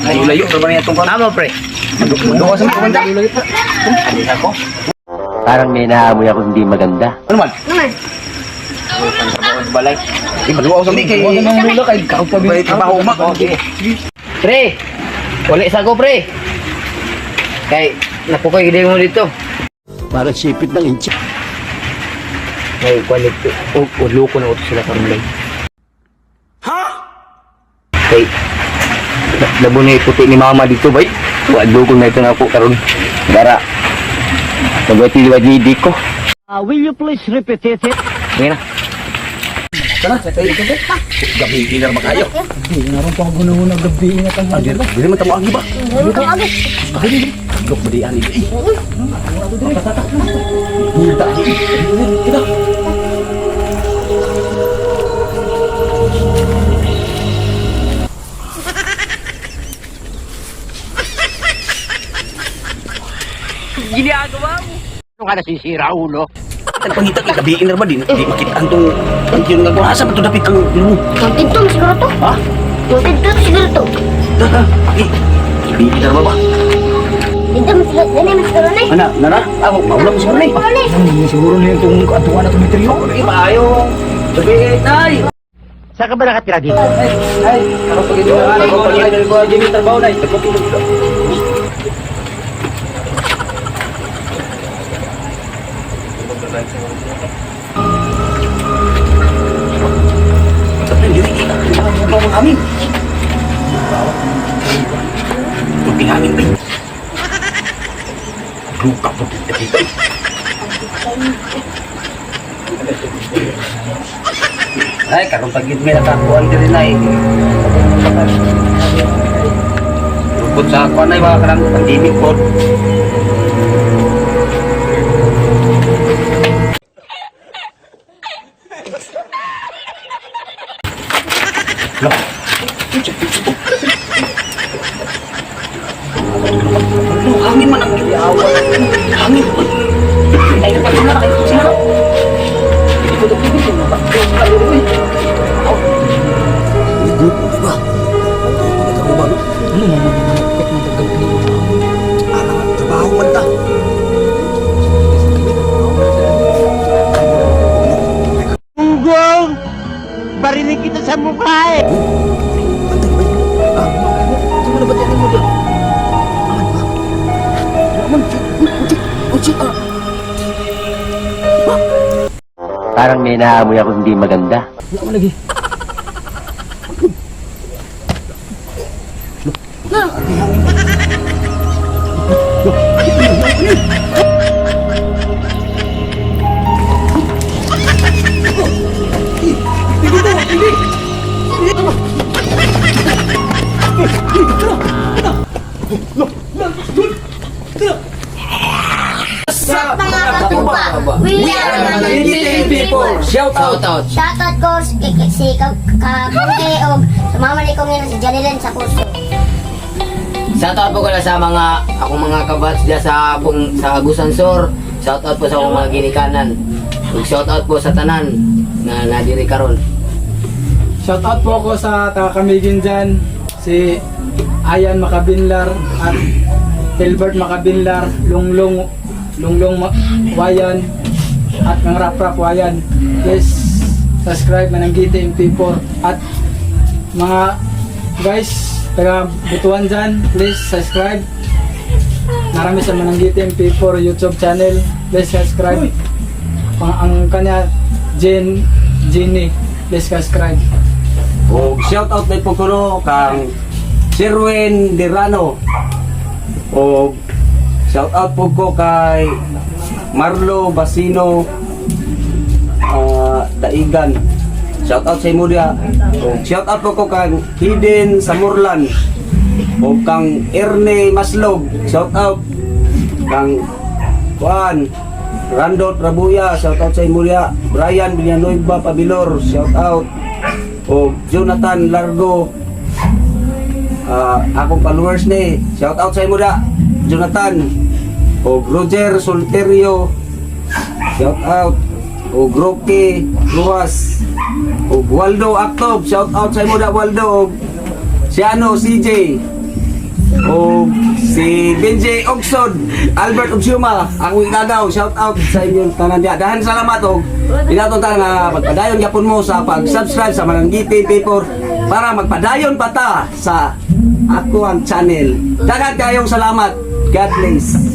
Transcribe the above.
Layo-layo na ba niya itong Tama, pre. Doon sa mga kumanda. Alis ako. Parang may naamoy ako hindi maganda. Ano man? Balay. Maluwa sa mga huwag nang mula kay kaupabi. Trabaho umak. Pre, wala isa ko, pre. Kay, napukoy gede mo dito. Parang sipit ng inchi. May quality. Loko na uto sila karong lay. Ha? Kay, labo na iputi ni mama dito, bay. Loko na ito na ako karon. Gara. Nagwati-liwad ni Diko. Will you please repeat it? Ngayon na. Sana, gabi inar makayo. Naroon pa ako na gabi ingat ang Anjir, dili man tamo agi ba? Dito ang agos. Lok badian ini. Kita. Ano ka nasisira, ulo? Ang pangita kay gabi inar ba din? Di makita antong yung nagwasa ba to dapit ang lumo. Yung tintong siguro to. Ha? Yung tintong siguro to. Daga. Gabi inar ba ba? Tintong siguro. Ganyan mas siguro na. Ana, nara. Ako maulam siguro ni. Siguro na yung itong katuan na tumitriyo. Ay, maayo. Gabi nay. Saan ka ba nakatira dito? Ay, ako pag ito na ako pag ito ko Jimmy trabaho nay. Nagpatulog dito. Tapi diri kita bangun amin. Tubig amin ba? Luka po dito. Ay, karong pagid may nakakuan diri nay. Rupot sa ako nay mga karang pandemic po. Loh. Hangin man ang giyawan. Hangin man. Ay, kapag na kayo sila. Hindi ko dito dito na ba? Good, di ba? Ano ba? Ano mo mananakit na gabi? Alam, trabaho man ta. Gunggong! Barinig kita sa mukha eh! Ano ba yan mo doon? Parang may naamoy ako hindi maganda. Wala mo lagi. Sa mga katuba, we are the Philippine people. Shout out. Shoutout ko si Kakunti o sa mama ni Kong si Janilen sa puso. Shoutout po ko na sa mga akong mga kabats diya sa Agusan Sur. Shoutout po sa akong mga ginikanan. Ug shoutout po sa tanan na nadiri karon. Shoutout po ako sa taga-Kamigin dyan. Si Ayan Makabinlar at Hilbert Makabinlar, Lunglong Wayan at ng Rap Wayan. Please subscribe Mananggiti MP4 at mga guys taga Butuan dyan, please subscribe. Marami sa Mananggiti MP4 YouTube channel, please subscribe. Ang kanya Jenny, please subscribe. O shout out na po ko kang Sirwin Dirano. O shout out po ko kay Marlo Basino Daigan. Shout out sa imo dia. O shout out po ko kang Hidden Samurlan. O kang Erne Maslog. Shout out kang Juan Randot Rabuya. Shout out sa imo dia. Brian Villanueva Pabilor. Shout out. O Jonathan Largo, akong followers ni, shout out sa imo da Jonathan. O Roger Solterio, shout out. O Roque Luas, o Waldo Actob, shout out sa imo da Waldo. si ano, CJ, o si Benji Ogsod, Albert Obsiuma, ang igagaw, shout out sa inyong tanan diya. Dahan salamat og inaton ta nga magpadayon gyapon mo sa pag-subscribe sa Mananggiti Paper para magpadayon pa ta sa ako ang channel. Daghang kayong salamat. God bless.